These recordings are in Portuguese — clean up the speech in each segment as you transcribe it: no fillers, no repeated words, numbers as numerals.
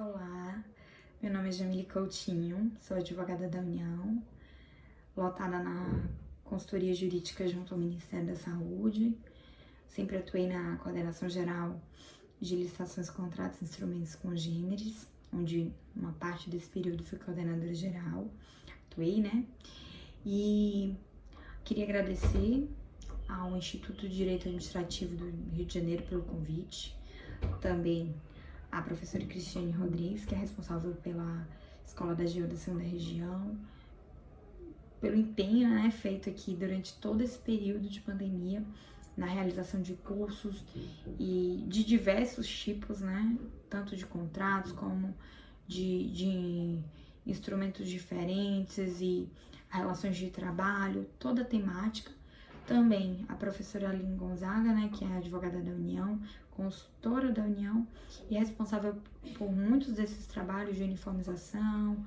Olá, meu nome é Jamile Coutinho, sou advogada da União, lotada na consultoria jurídica junto ao Ministério da Saúde. Sempre atuei na coordenação geral de licitações, contratos e instrumentos congêneres, onde uma parte desse período fui coordenadora geral, atuei, né? E queria agradecer ao Instituto de Direito Administrativo do Rio de Janeiro pelo convite, também a professora Cristiane Rodrigues, que é responsável pela Escola da AGU da Segunda Região, pelo empenho, né, feito aqui durante todo esse período de pandemia, na realização de cursos e de diversos tipos, né, tanto de contratos como de instrumentos diferentes e relações de trabalho, toda a temática. Também a professora Aline Gonzaga, né, que é advogada da União, consultora da União e responsável por muitos desses trabalhos de uniformização,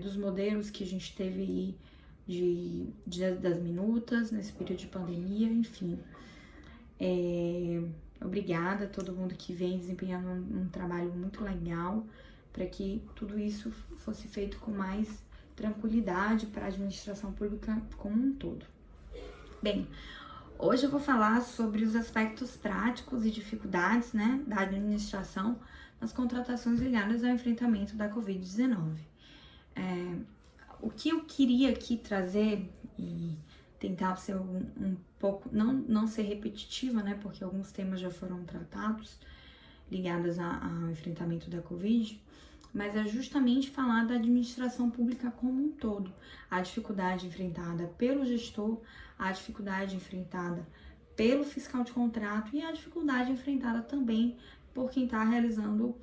dos modelos que a gente teve aí das minutas nesse período de pandemia, enfim. Obrigada a todo mundo que vem desempenhando um trabalho muito legal para que tudo isso fosse feito com mais tranquilidade para a administração pública como um todo. Bem, hoje eu vou falar sobre os aspectos práticos e dificuldades, né, da administração nas contratações ligadas ao enfrentamento da Covid-19. O que eu queria aqui trazer e tentar ser um pouco, não ser repetitiva, né, porque alguns temas já foram tratados ligados ao enfrentamento da Covid, mas é justamente falar da administração pública como um todo, a dificuldade enfrentada pelo gestor, a dificuldade enfrentada pelo fiscal de contrato e a dificuldade enfrentada também por quem está realizando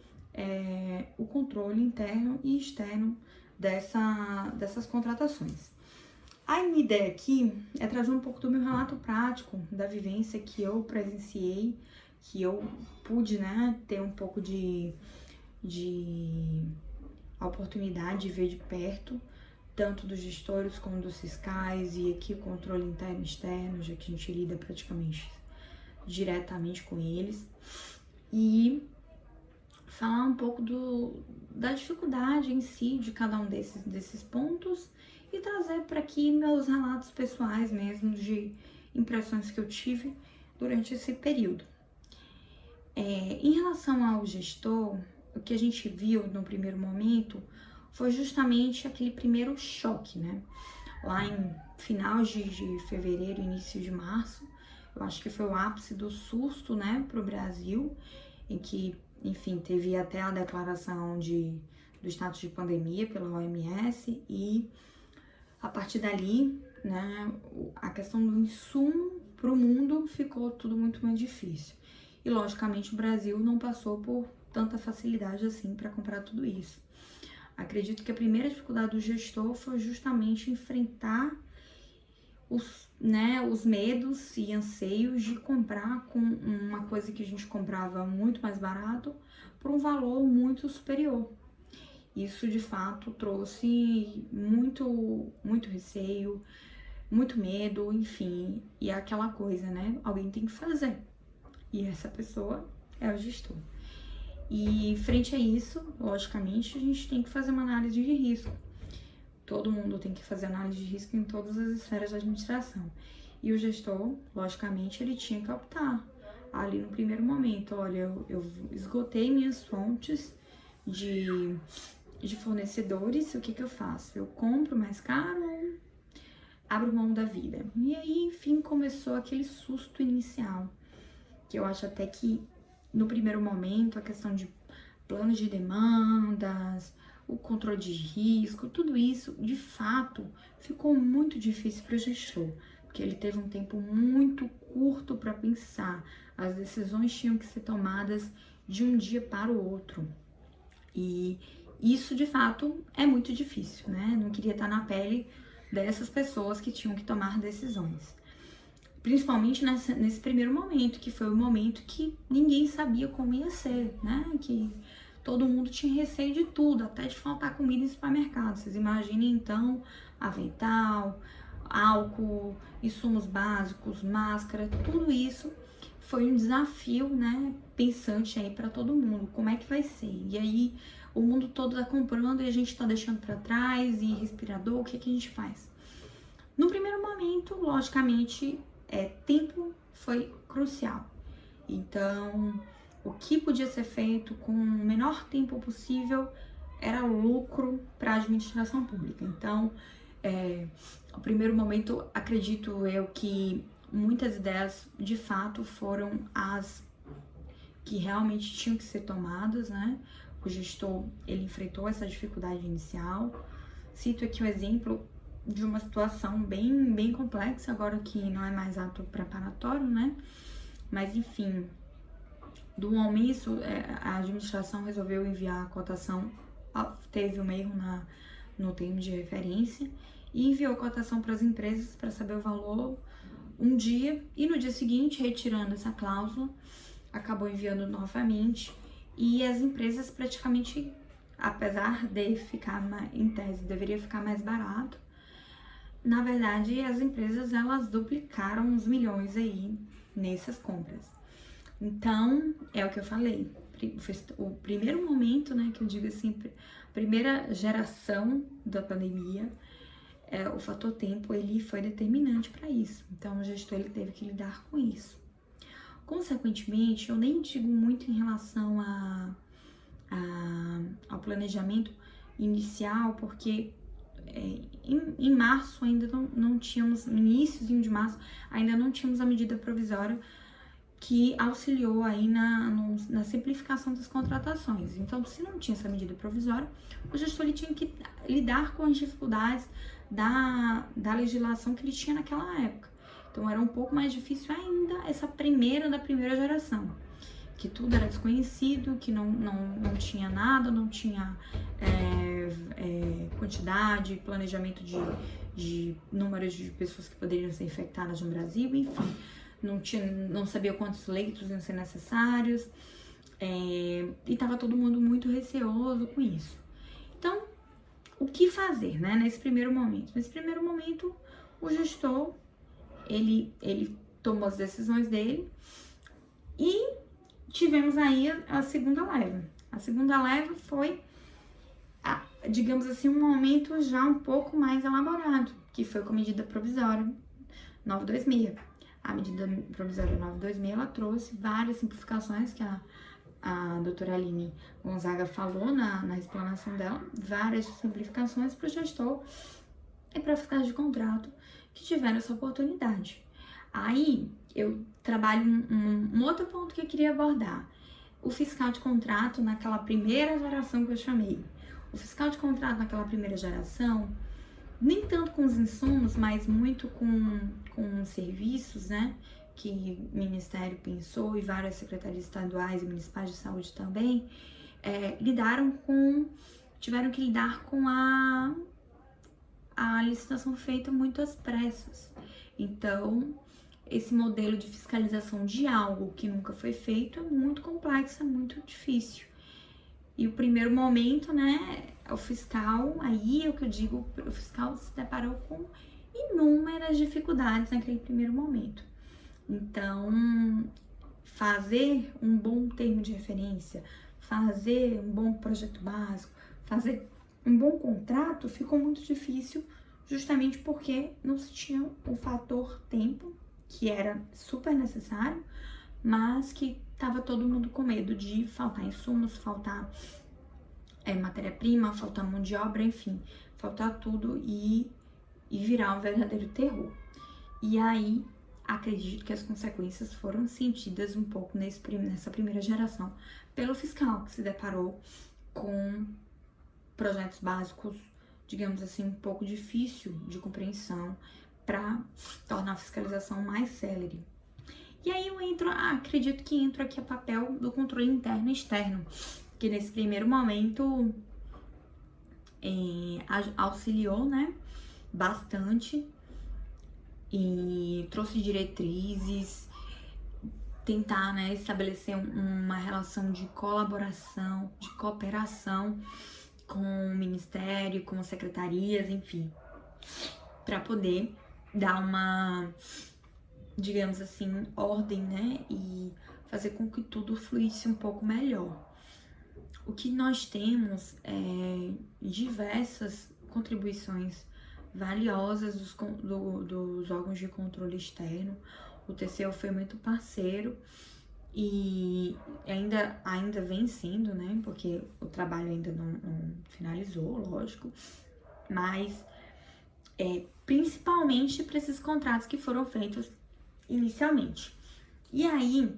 o controle interno e externo dessas contratações. A minha ideia aqui é trazer um pouco do meu relato prático, da vivência que eu presenciei, que eu pude, né, ter um pouco de a oportunidade de ver de perto, tanto dos gestores como dos fiscais, e aqui o controle interno e externo, já que a gente lida praticamente diretamente com eles, e falar um pouco da dificuldade em si de cada um desses pontos e trazer para aqui meus relatos pessoais mesmo, de impressões que eu tive durante esse período. Em relação ao gestor, o que a gente viu no primeiro momento foi justamente aquele primeiro choque, né? Lá em final de fevereiro, início de março, eu acho que foi o ápice do susto, né, para o Brasil, em que, enfim, teve até a declaração do status de pandemia pela OMS e a partir dali, né, a questão do insumo para o mundo ficou tudo muito mais difícil. E, logicamente, o Brasil não passou por tanta facilidade assim para comprar tudo isso. Acredito que a primeira dificuldade do gestor foi justamente enfrentar os medos e anseios de comprar com uma coisa que a gente comprava muito mais barato por um valor muito superior. Isso, de fato, trouxe muito, muito receio, muito medo, enfim, e é aquela coisa, né? Alguém tem que fazer. E essa pessoa é o gestor. E frente a isso, logicamente, a gente tem que fazer uma análise de risco. Todo mundo tem que fazer análise de risco em todas as esferas da administração. E o gestor, logicamente, ele tinha que optar ali no primeiro momento. Olha, eu esgotei minhas fontes de fornecedores, o que eu faço? Eu compro mais caro ou abro mão da vida? E aí, enfim, começou aquele susto inicial, que eu acho até que no primeiro momento a questão de planos de demandas, o controle de risco, tudo isso de fato ficou muito difícil para o gestor, porque ele teve um tempo muito curto para pensar, as decisões tinham que ser tomadas de um dia para o outro, e isso de fato é muito difícil, né? Não queria estar na pele dessas pessoas que tinham que tomar decisões. Principalmente nesse primeiro momento, que foi o momento que ninguém sabia como ia ser, né? Que todo mundo tinha receio de tudo, até de faltar comida em supermercado. Vocês imaginem, então, avental, álcool, insumos básicos, máscara, tudo isso foi um desafio, né, pensante aí para todo mundo, como é que vai ser? E aí o mundo todo tá comprando e a gente tá deixando para trás, e respirador, o que que a gente faz? No primeiro momento, logicamente, tempo foi crucial. Então, o que podia ser feito com o menor tempo possível era lucro para a administração pública. Então, no primeiro momento, acredito eu que muitas ideias, de fato, foram as que realmente tinham que ser tomadas, né? O gestor, ele enfrentou essa dificuldade inicial. Cito aqui o exemplo de uma situação bem complexa, agora que não é mais ato preparatório, né? Mas, enfim, do omisso, a administração resolveu enviar a cotação, teve um erro no termo de referência, e enviou a cotação para as empresas para saber o valor um dia, e no dia seguinte, retirando essa cláusula, acabou enviando novamente, e as empresas praticamente, apesar de ficar, em tese, deveria ficar mais barato, na verdade, as empresas, elas duplicaram os milhões aí nessas compras. Então, é o que eu falei, o primeiro momento, né, que eu digo assim, primeira geração da pandemia, o fator tempo, ele foi determinante para isso. Então, o gestor, ele teve que lidar com isso. Consequentemente, eu nem digo muito em relação ao planejamento inicial, porque em março ainda não tínhamos, no iníciozinho de março, ainda não tínhamos a medida provisória que auxiliou aí na simplificação das contratações. Então, se não tinha essa medida provisória, o gestor ele tinha que lidar com as dificuldades da legislação que ele tinha naquela época. Então, era um pouco mais difícil ainda essa da primeira geração, que tudo era desconhecido, que não tinha nada, não tinha quantidade, planejamento de números de pessoas que poderiam ser infectadas no Brasil, enfim. Não sabia quantos leitos iam ser necessários, e estava todo mundo muito receoso com isso. Então, o que fazer, né, nesse primeiro momento? Nesse primeiro momento, o gestor, ele tomou as decisões dele, e tivemos aí a segunda leva. A segunda leva foi, digamos assim, um momento já um pouco mais elaborado, que foi com a medida provisória 926. A medida provisória 926, ela trouxe várias simplificações que a doutora Aline Gonzaga falou na explanação dela, várias simplificações para o gestor e para fiscais de contrato que tiveram essa oportunidade. Aí, eu trabalho um outro ponto que eu queria abordar. O fiscal de contrato naquela primeira geração que eu chamei. O fiscal de contrato naquela primeira geração, nem tanto com os insumos, mas muito com serviços, né, que o Ministério pensou, e várias secretarias estaduais e municipais de saúde também, tiveram que lidar com a licitação feita muito às pressas. Então, esse modelo de fiscalização de algo que nunca foi feito é muito complexo, é muito difícil. E o primeiro momento, né, o fiscal, aí é o que eu digo, o fiscal se deparou com inúmeras dificuldades naquele primeiro momento. Então, fazer um bom termo de referência, fazer um bom projeto básico, fazer um bom contrato ficou muito difícil, justamente porque não se tinha o fator tempo, que era super necessário, mas que tava todo mundo com medo de faltar insumos, faltar matéria-prima, faltar mão de obra, enfim, faltar tudo e virar um verdadeiro terror. E aí, acredito que as consequências foram sentidas um pouco nessa primeira geração pelo fiscal, que se deparou com projetos básicos, digamos assim, um pouco difícil de compreensão, para tornar a fiscalização mais célere. E aí eu acredito que entro aqui o papel do controle interno e externo, que nesse primeiro momento auxiliou, né, bastante, e trouxe diretrizes, tentar, né, estabelecer uma relação de colaboração, de cooperação com o Ministério, com as secretarias, enfim, para poder dar digamos assim, ordem, né? E fazer com que tudo fluísse um pouco melhor. O que nós temos é diversas contribuições valiosas dos órgãos de controle externo. O TCU foi muito parceiro e ainda vem sendo, né? Porque o trabalho ainda não finalizou, lógico, mas principalmente para esses contratos que foram feitos inicialmente. E aí,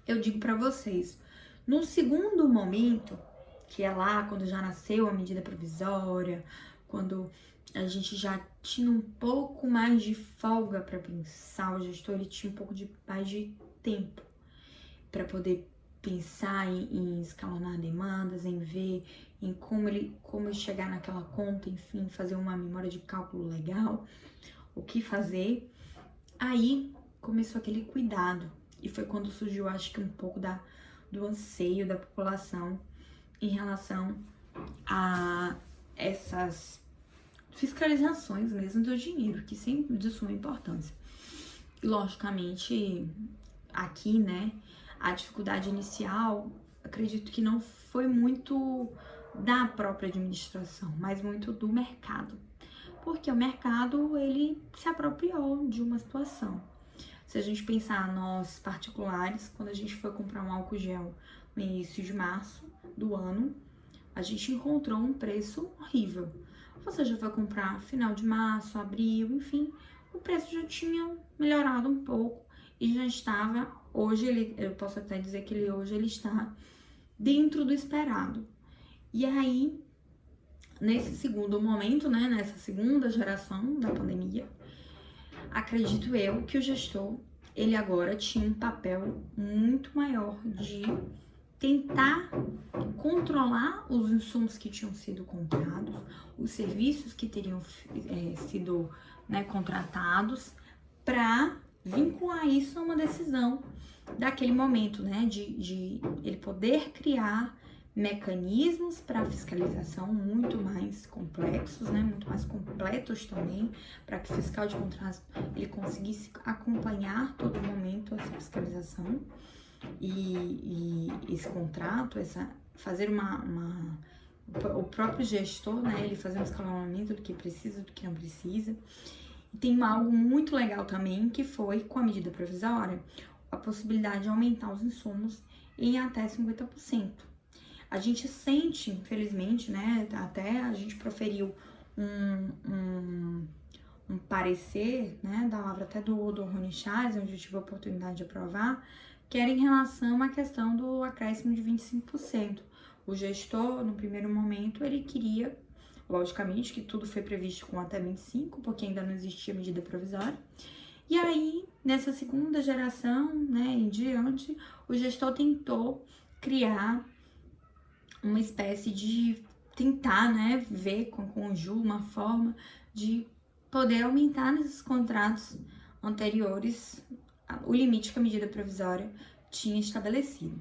eu digo para vocês, no segundo momento, que é lá quando já nasceu a medida provisória, quando a gente já tinha um pouco mais de folga para pensar, o gestor ele tinha um pouco mais de tempo para poder pensar em escalonar demandas, em ver em como ele chegar naquela conta, enfim, fazer uma memória de cálculo legal, o que fazer. Aí começou aquele cuidado e foi quando surgiu, acho que um pouco do anseio da população em relação a essas fiscalizações mesmo do dinheiro, que sempre de suma importância. Logicamente, aqui, né, a dificuldade inicial, acredito que não foi muito da própria administração, mas muito do mercado. Porque o mercado, ele se apropriou de uma situação. Se a gente pensar nós particulares, quando a gente foi comprar um álcool gel no início de março do ano, a gente encontrou um preço horrível. Você já foi comprar final de março, abril, enfim, o preço já tinha melhorado um pouco e já estava, hoje eu posso até dizer que hoje ele está dentro do esperado. E aí, nesse segundo momento, né, nessa segunda geração da pandemia, acredito eu que o gestor, ele agora tinha um papel muito maior de tentar controlar os insumos que tinham sido comprados, os serviços que teriam sido, né, contratados, para vincular isso a uma decisão daquele momento, né, de ele poder criar mecanismos para fiscalização muito mais complexos, né, muito mais completos também, para que o fiscal de contratos ele conseguisse acompanhar todo momento essa fiscalização e esse contrato, fazer o próprio gestor, né, ele fazer um escalonamento do que precisa, do que não precisa. E tem algo muito legal também, que foi, com a medida provisória, a possibilidade de aumentar os insumos em até 50%. A gente sente, infelizmente, né, até a gente proferiu um parecer, né, da palavra até do Rony Charles, onde eu tive a oportunidade de aprovar, que era em relação à questão do acréscimo de 25%. O gestor, no primeiro momento, ele queria, logicamente, que tudo foi previsto com até 25%, porque ainda não existia medida provisória. E aí, nessa segunda geração, né, em diante, o gestor tentou criar uma espécie de tentar, né, ver com o Ju uma forma de poder aumentar nesses contratos anteriores o limite que a medida provisória tinha estabelecido.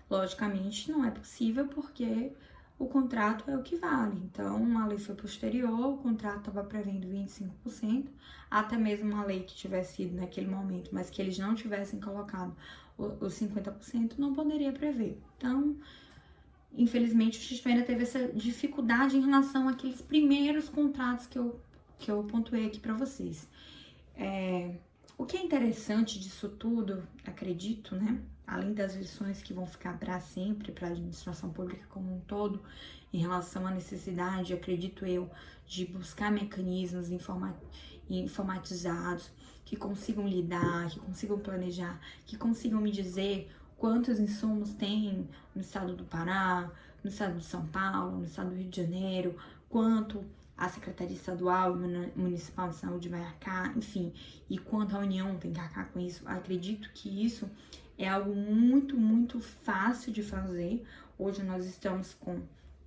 Logicamente, não é possível porque o contrato é o que vale. Então, a lei foi posterior, o contrato estava prevendo 25%, até mesmo uma lei que tivesse sido naquele momento, mas que eles não tivessem colocado os 50%, não poderia prever. Então, infelizmente, o gestor ainda teve essa dificuldade em relação àqueles primeiros contratos que eu pontuei aqui para vocês. O que é interessante disso tudo, acredito, né? Além das lições que vão ficar para sempre para a administração pública como um todo, em relação à necessidade, acredito eu, de buscar mecanismos informatizados que consigam lidar, que consigam planejar, que consigam me dizer quantos insumos tem no estado do Pará, no estado de São Paulo, no estado do Rio de Janeiro, quanto a Secretaria Estadual e Municipal de Saúde vai arcar, enfim, e quanto a União tem que arcar com isso. Acredito que isso é algo muito, muito fácil de fazer. Hoje nós estamos com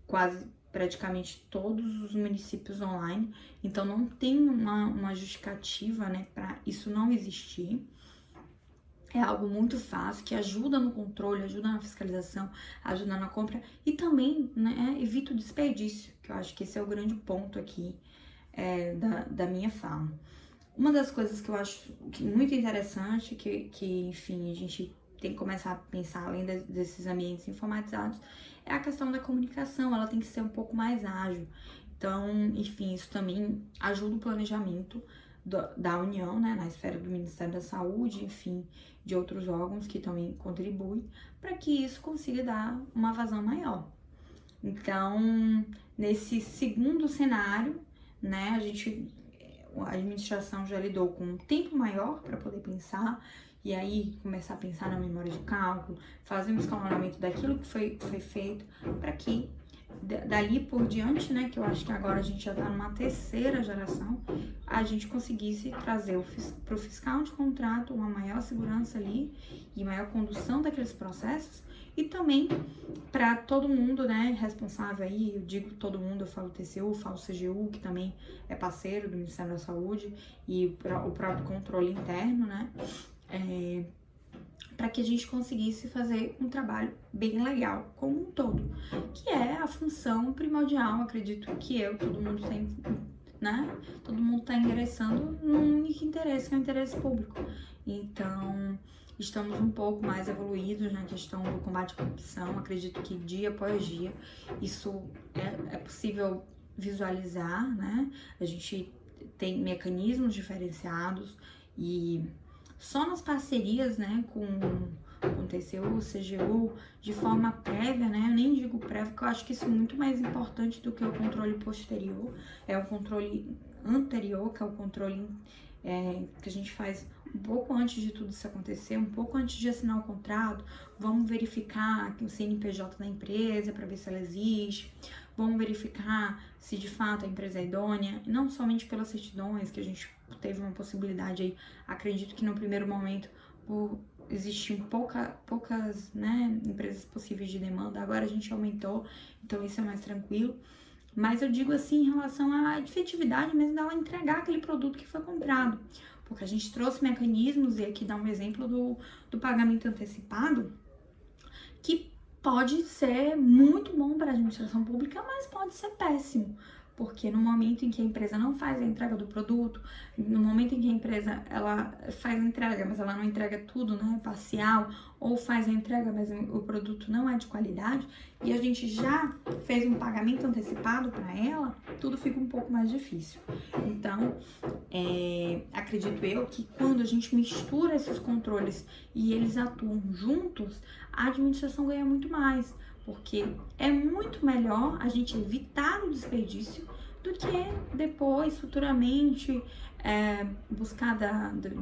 quase praticamente todos os municípios online, então não tem uma justificativa, né, para isso não existir. É algo muito fácil, que ajuda no controle, ajuda na fiscalização, ajuda na compra e também, né, evita o desperdício, que eu acho que esse é o grande ponto aqui da minha fala. Uma das coisas que eu acho muito interessante, enfim, a gente tem que começar a pensar além desses ambientes informatizados, é a questão da comunicação, ela tem que ser um pouco mais ágil. Então, enfim, isso também ajuda o planejamento da União, né, na esfera do Ministério da Saúde, enfim, de outros órgãos que também contribuem, para que isso consiga dar uma vazão maior. Então, nesse segundo cenário, né, a administração já lidou com um tempo maior para poder pensar, e aí começar a pensar na memória de cálculo, fazer um escalonamento daquilo que foi feito, para que dali por diante, né, que eu acho que agora a gente já está numa terceira geração, a gente conseguisse trazer para o fiscal de contrato uma maior segurança ali e maior condução daqueles processos, e também para todo mundo, né, responsável aí, eu digo todo mundo, eu falo TCU, falo CGU, que também é parceiro do Ministério da Saúde, e o próprio controle interno, né, para que a gente conseguisse fazer um trabalho bem legal como um todo, que é a função primordial, acredito que todo mundo tem, né? Todo mundo está ingressando num único interesse, que é o interesse público. Então, estamos um pouco mais evoluídos na questão do combate à corrupção. Acredito que dia após dia isso é possível visualizar, né? A gente tem mecanismos diferenciados e só nas parcerias, né, com TCU, CGU, de forma prévia, né, eu nem digo prévia, porque eu acho que isso é muito mais importante do que o controle posterior, é o controle anterior, que é o controle que a gente faz um pouco antes de tudo isso acontecer, um pouco antes de assinar o contrato, vamos verificar o CNPJ da empresa para ver se ela existe, vamos verificar se de fato a empresa é idônea, não somente pelas certidões, que a gente teve uma possibilidade aí, acredito que no primeiro momento existiam poucas, né, empresas possíveis de demanda, agora a gente aumentou, então isso é mais tranquilo. Mas eu digo assim em relação à efetividade mesmo dela entregar aquele produto que foi comprado. Porque a gente trouxe mecanismos, e aqui dá um exemplo do pagamento antecipado, que pode ser muito bom para a administração pública, mas pode ser péssimo. Porque no momento em que a empresa não faz a entrega do produto, no momento em que a empresa ela faz a entrega, mas ela não entrega tudo, né, parcial, ou faz a entrega, mas o produto não é de qualidade, e a gente já fez um pagamento antecipado para ela, tudo fica um pouco mais difícil. Então, acredito eu que quando a gente mistura esses controles e eles atuam juntos, a administração ganha muito mais. Porque é muito melhor a gente evitar o desperdício do que depois, futuramente, buscar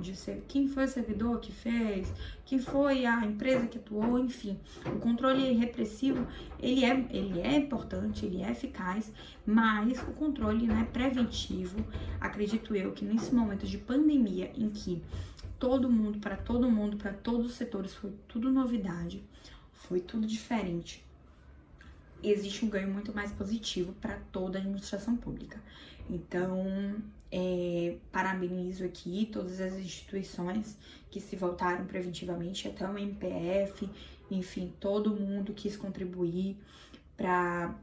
de ser quem foi o servidor que fez, quem foi a empresa que atuou, enfim. O controle repressivo, ele é importante, ele é eficaz, mas o controle, né, preventivo, acredito eu que nesse momento de pandemia em que para todos os setores foi tudo novidade, foi tudo diferente, existe um ganho muito mais positivo para toda a administração pública. Então, parabenizo aqui todas as instituições que se voltaram preventivamente, até o MPF, enfim, todo mundo quis contribuir para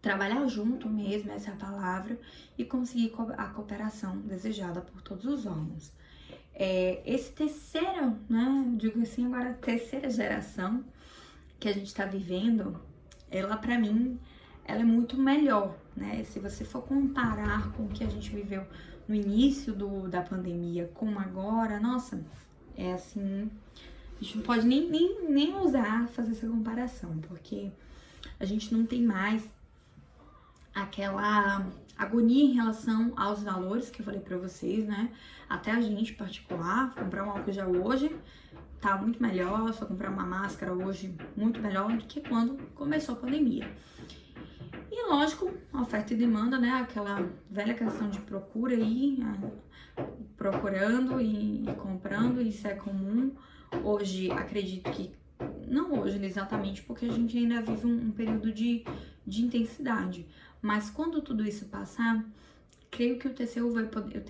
trabalhar junto mesmo, essa é a palavra, e conseguir a cooperação desejada por todos os órgãos. Esse terceiro, né, digo assim agora, terceira geração que a gente está vivendo, ela para mim, ela é muito melhor, né? Se você for comparar com o que a gente viveu no início da pandemia com agora, nossa, é assim, a gente não pode nem ousar fazer essa comparação, porque a gente não tem mais aquela agonia em relação aos valores que eu falei pra vocês, né? Até a gente particular, comprar um álcool gel hoje tá muito melhor, só comprar uma máscara hoje muito melhor do que quando começou a pandemia. E lógico, oferta e demanda, né? Aquela velha questão de procura aí, procurando e comprando, isso é comum. Hoje, acredito que, não hoje exatamente, porque a gente ainda vive um período de intensidade. Mas quando tudo isso passar, creio que o TCU vai poder,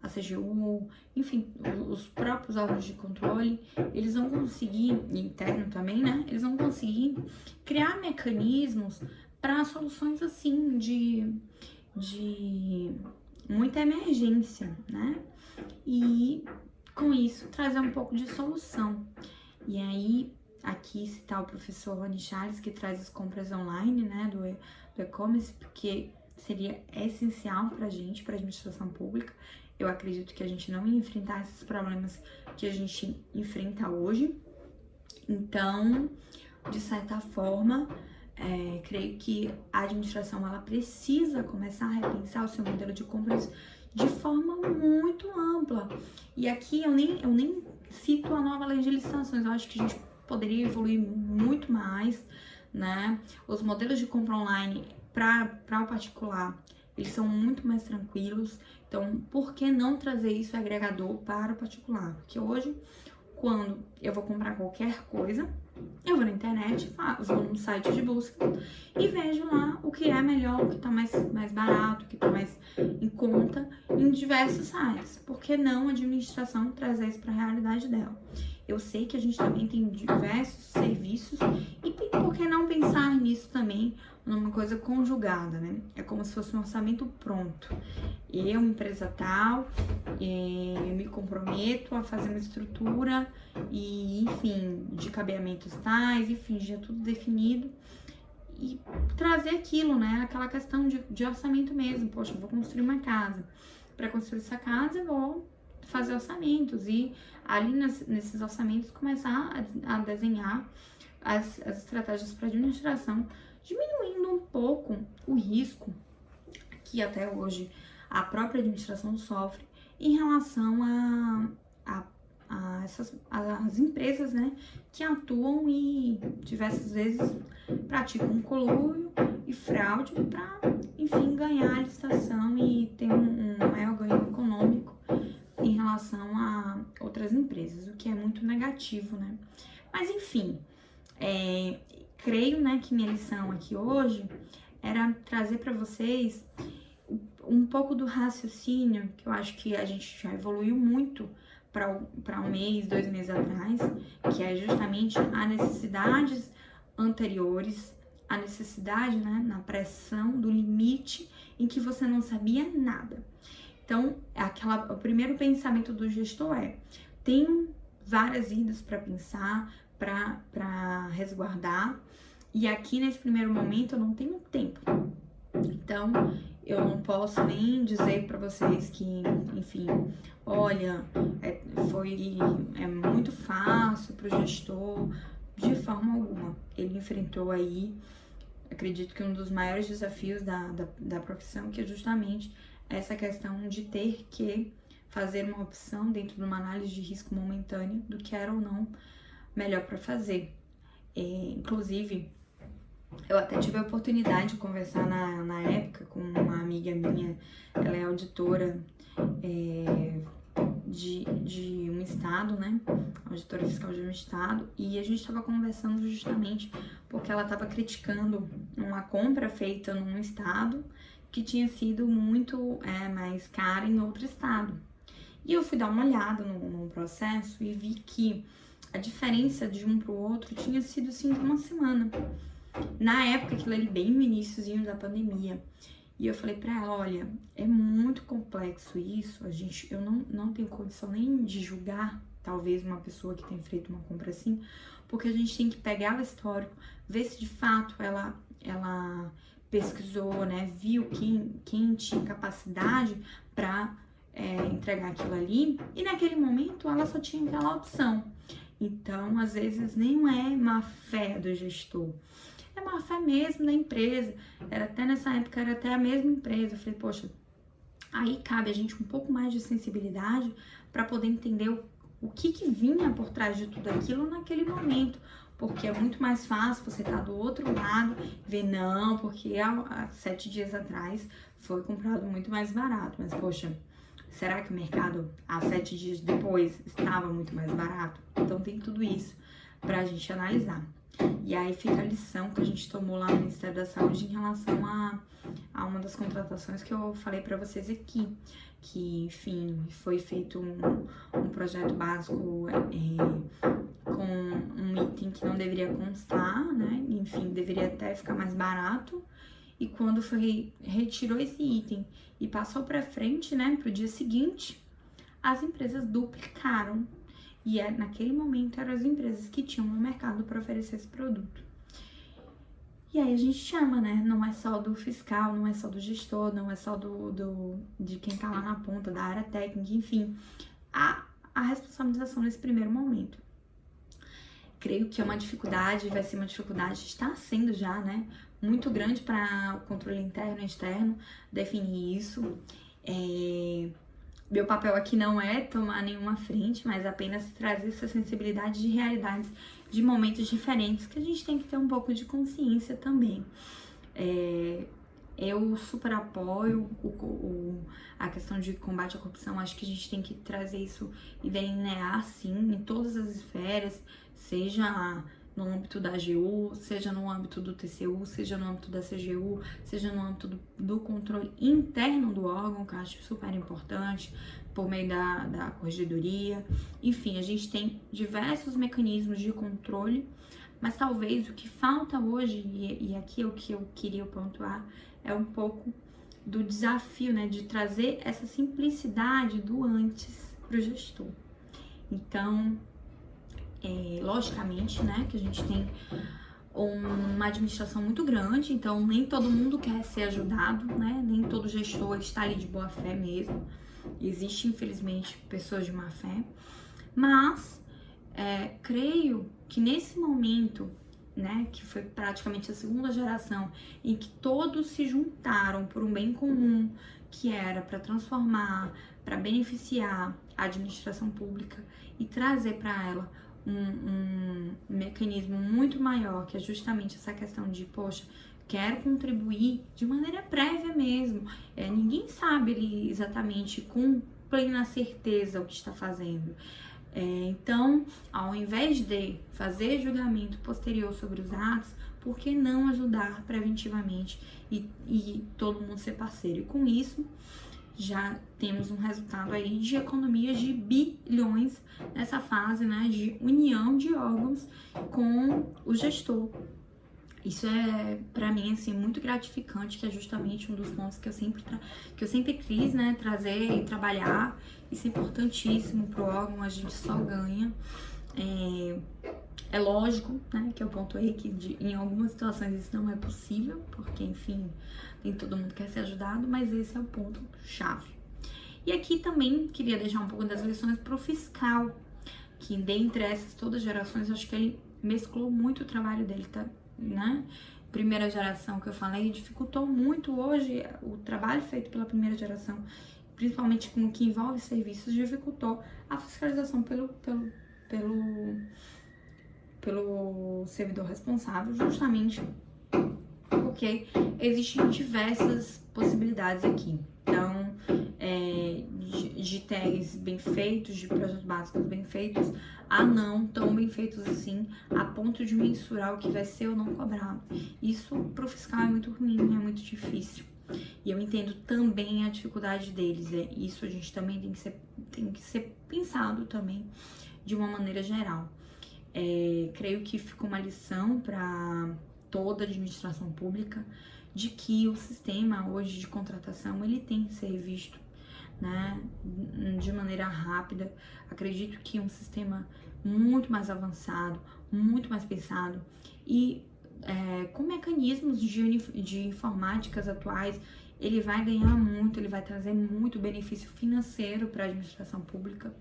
a CGU, enfim, os próprios órgãos de controle, eles vão conseguir, interno também, né? Eles vão conseguir criar mecanismos para soluções assim de muita emergência, né? E com isso trazer um pouco de solução. E aí, aqui citar o professor Rony Charles, que traz as compras online, né, do e-commerce, porque seria essencial pra gente, pra administração pública. Eu acredito que a gente não ia enfrentar esses problemas que a gente enfrenta hoje. Então, de certa forma, creio que a administração ela precisa começar a repensar o seu modelo de compras de forma muito ampla. E aqui eu nem cito a nova lei de licitações, eu acho que a gente poderia evoluir muito mais, né? Os modelos de compra online para o particular, eles são muito mais tranquilos, então por que não trazer isso agregador para o particular? Porque hoje, quando eu vou comprar qualquer coisa, eu vou na internet, vou num site de busca e vejo lá o que é melhor, o que tá mais barato, o que tá mais em conta em diversos sites. Por que não a administração trazer isso para a realidade dela? Eu sei que a gente também tem diversos serviços e por que não pensar nisso também numa coisa conjugada, né? É como se fosse um orçamento pronto. Eu, empresa tal, me comprometo a fazer uma estrutura e, enfim, de cabeamentos tais, enfim, já tudo definido e trazer aquilo, né? Aquela questão de orçamento mesmo. Poxa, eu vou construir uma casa. Para construir essa casa, eu vou fazer orçamentos e ali nesses orçamentos começar a desenhar as estratégias para administração, diminuindo um pouco o risco que até hoje a própria administração sofre em relação as empresas, né, que atuam e diversas vezes praticam um conluio e fraude para, enfim, ganhar a licitação e ter um maior ganho econômico em relação a outras empresas, o que é muito negativo, né? Mas, enfim, creio, né, que minha lição aqui hoje era trazer para vocês um pouco do raciocínio, que eu acho que a gente já evoluiu muito para um mês, 2 meses atrás, que é justamente as necessidades anteriores, a necessidade, né, na pressão do limite em que você não sabia nada. Então, o primeiro pensamento do gestor tenho várias idas para pensar, para resguardar, e aqui nesse primeiro momento eu não tenho tempo. Então, eu não posso nem dizer para vocês que, enfim, olha, é muito fácil para o gestor, de forma alguma. Ele enfrentou aí, acredito que um dos maiores desafios da profissão, que é justamente essa questão de ter que fazer uma opção dentro de uma análise de risco momentâneo do que era ou não melhor para fazer. Inclusive, eu até tive a oportunidade de conversar na época com uma amiga minha, ela é auditora de um estado, né? Auditora fiscal de um estado, e a gente estava conversando justamente porque ela estava criticando uma compra feita num estado que tinha sido muito mais cara em outro estado. E eu fui dar uma olhada no processo e vi que a diferença de um para o outro tinha sido assim de uma semana. Na época, aquilo ali bem no iniciozinho da pandemia. E eu falei pra ela, olha, é muito complexo isso, eu não tenho condição nem de julgar, talvez, uma pessoa que tem feito uma compra assim, porque a gente tem que pegar o histórico, ver se de fato ela pesquisou, né, viu quem tinha capacidade para entregar aquilo ali, e naquele momento ela só tinha aquela opção. Então, às vezes, nem é má fé do gestor, é má fé mesmo da empresa. Nessa época era até a mesma empresa. Eu falei, poxa, aí cabe a gente um pouco mais de sensibilidade para poder entender o que vinha por trás de tudo aquilo naquele momento. Porque é muito mais fácil você estar do outro lado e ver, não, porque há 7 dias atrás foi comprado muito mais barato. Mas, poxa, será que o mercado há 7 dias depois estava muito mais barato? Então tem tudo isso pra gente analisar. E aí fica a lição que a gente tomou lá no Ministério da Saúde em relação a uma das contratações que eu falei pra vocês aqui. Que, enfim, foi feito um projeto básico com um item que não deveria constar, né? Enfim, deveria até ficar mais barato. e quando retirou esse item e passou para frente, né, para o dia seguinte, as empresas duplicaram. E naquele momento eram as empresas que tinham no mercado para oferecer esse produto. E aí a gente chama, né? Não é só do fiscal, não é só do gestor, não é só de quem tá lá na ponta, da área técnica, enfim. A responsabilização nesse primeiro momento. Creio que é uma dificuldade, vai ser uma dificuldade, está sendo já, né? Muito grande para o controle interno e externo definir isso. Meu papel aqui não é tomar nenhuma frente, mas apenas trazer essa sensibilidade de realidades, de momentos diferentes, que a gente tem que ter um pouco de consciência também. Eu super apoio a questão de combate à corrupção, acho que a gente tem que trazer isso e delinear, sim, em todas as esferas, seja no âmbito da AGU, seja no âmbito do TCU, seja no âmbito da CGU, seja no âmbito do controle interno do órgão, que eu acho super importante, por meio da corregedoria. Enfim, a gente tem diversos mecanismos de controle, mas talvez o que falta hoje, e aqui é o que eu queria pontuar, é um pouco do desafio, né, de trazer essa simplicidade do antes para o gestor. Então, logicamente, né, que a gente tem uma administração muito grande, então nem todo mundo quer ser ajudado, né, nem todo gestor está ali de boa fé mesmo. Existe, infelizmente, pessoas de má fé, mas creio que nesse momento, né, que foi praticamente a segunda geração, em que todos se juntaram por um bem comum, que era para transformar, para beneficiar a administração pública e trazer para ela um mecanismo muito maior, que é justamente essa questão de, poxa, quero contribuir de maneira prévia mesmo. Ninguém sabe ali exatamente com plena certeza o que está fazendo. Então, ao invés de fazer julgamento posterior sobre os atos, por que não ajudar preventivamente e todo mundo ser parceiro? E com isso, já temos um resultado aí de economias de bilhões nessa fase, né, de união de órgãos com o gestor. Isso é, para mim, assim, muito gratificante, que é justamente um dos pontos que eu sempre quis, né, trazer e trabalhar. Isso é importantíssimo pro órgão, a gente só ganha. É lógico, né, que eu pontuei que em algumas situações isso não é possível, porque, enfim, nem todo mundo quer ser ajudado, mas esse é o ponto chave. E aqui também queria deixar um pouco das lições pro fiscal, que dentre essas todas as gerações, acho que ele mesclou muito o trabalho dele, tá, né? Primeira geração que eu falei dificultou muito hoje o trabalho feito pela primeira geração, principalmente com o que envolve serviços, dificultou a fiscalização pelo servidor responsável, justamente porque existem diversas possibilidades aqui. Então, de tags bem feitos, de projetos básicos bem feitos, a não tão bem feitos assim, a ponto de mensurar o que vai ser ou não cobrado. Isso pro fiscal é muito ruim, é muito difícil. E eu entendo também a dificuldade deles. Isso a gente também tem que ser pensado também de uma maneira geral. Creio que ficou uma lição para toda a administração pública de que o sistema hoje de contratação ele tem que ser revisto, né, de maneira rápida. Acredito que um sistema muito mais avançado, muito mais pensado e com mecanismos de informáticas atuais, ele vai ganhar muito, ele vai trazer muito benefício financeiro para a administração pública.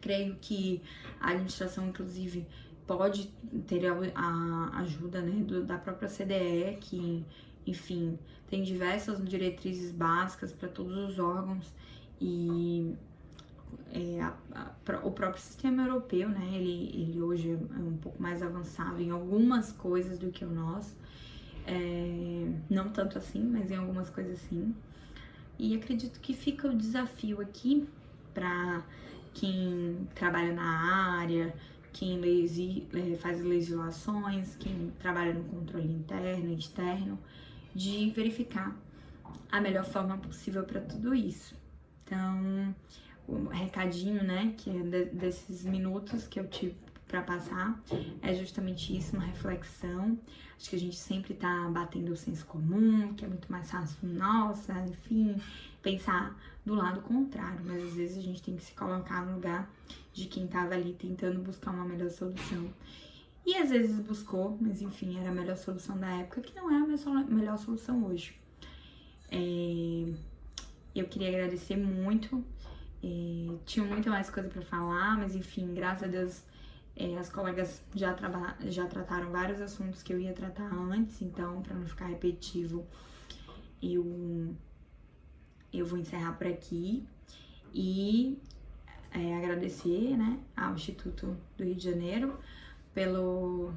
Creio que a administração, inclusive, pode ter a ajuda, né, da própria CDE, que, enfim, tem diversas diretrizes básicas para todos os órgãos e o próprio sistema europeu, né, ele hoje é um pouco mais avançado em algumas coisas do que o nosso, não tanto assim, mas em algumas coisas sim. E acredito que fica o desafio aqui para quem trabalha na área, quem faz legislações, quem trabalha no controle interno e externo, de verificar a melhor forma possível para tudo isso. Então, o recadinho, né, que é desses minutos que eu tive para passar é justamente isso, uma reflexão. Acho que a gente sempre tá batendo o senso comum, que é muito mais fácil, nossa, enfim, pensar do lado contrário, mas às vezes a gente tem que se colocar no lugar de quem tava ali tentando buscar uma melhor solução. E às vezes buscou, mas enfim, era a melhor solução da época, que não é a melhor solução hoje. Eu queria agradecer muito, tinha muita mais coisa para falar, mas enfim, graças a Deus as colegas já trataram vários assuntos que eu ia tratar antes, então para não ficar repetitivo, eu vou encerrar por aqui e agradecer, né, ao Instituto do Rio de Janeiro pelo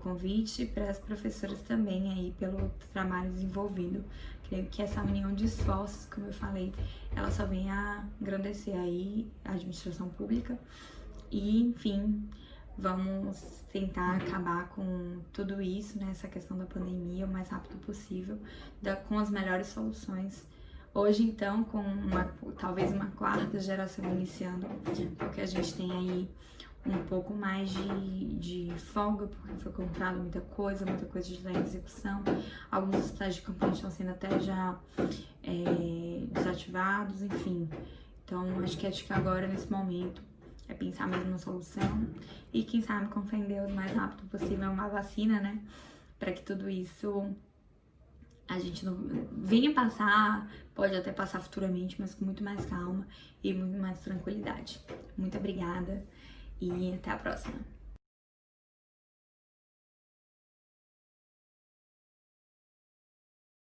convite, para as professoras também aí pelo trabalho desenvolvido. Creio que essa união de esforços, como eu falei, ela só vem a engrandecer aí a administração pública e, enfim, vamos tentar acabar com tudo isso, né, essa questão da pandemia o mais rápido possível, com as melhores soluções. Hoje, então, com talvez uma quarta geração iniciando, porque a gente tem aí um pouco mais de folga, porque foi comprado muita coisa já está em execução. Alguns estágios de campanha estão sendo até já desativados, enfim. Então, acho que agora, nesse momento, é pensar mesmo na solução e, quem sabe, com fé em Deus, o mais rápido possível, uma vacina, né? Para que tudo isso a gente não venha passar, pode até passar futuramente, mas com muito mais calma e muito mais tranquilidade. Muito obrigada e até a próxima.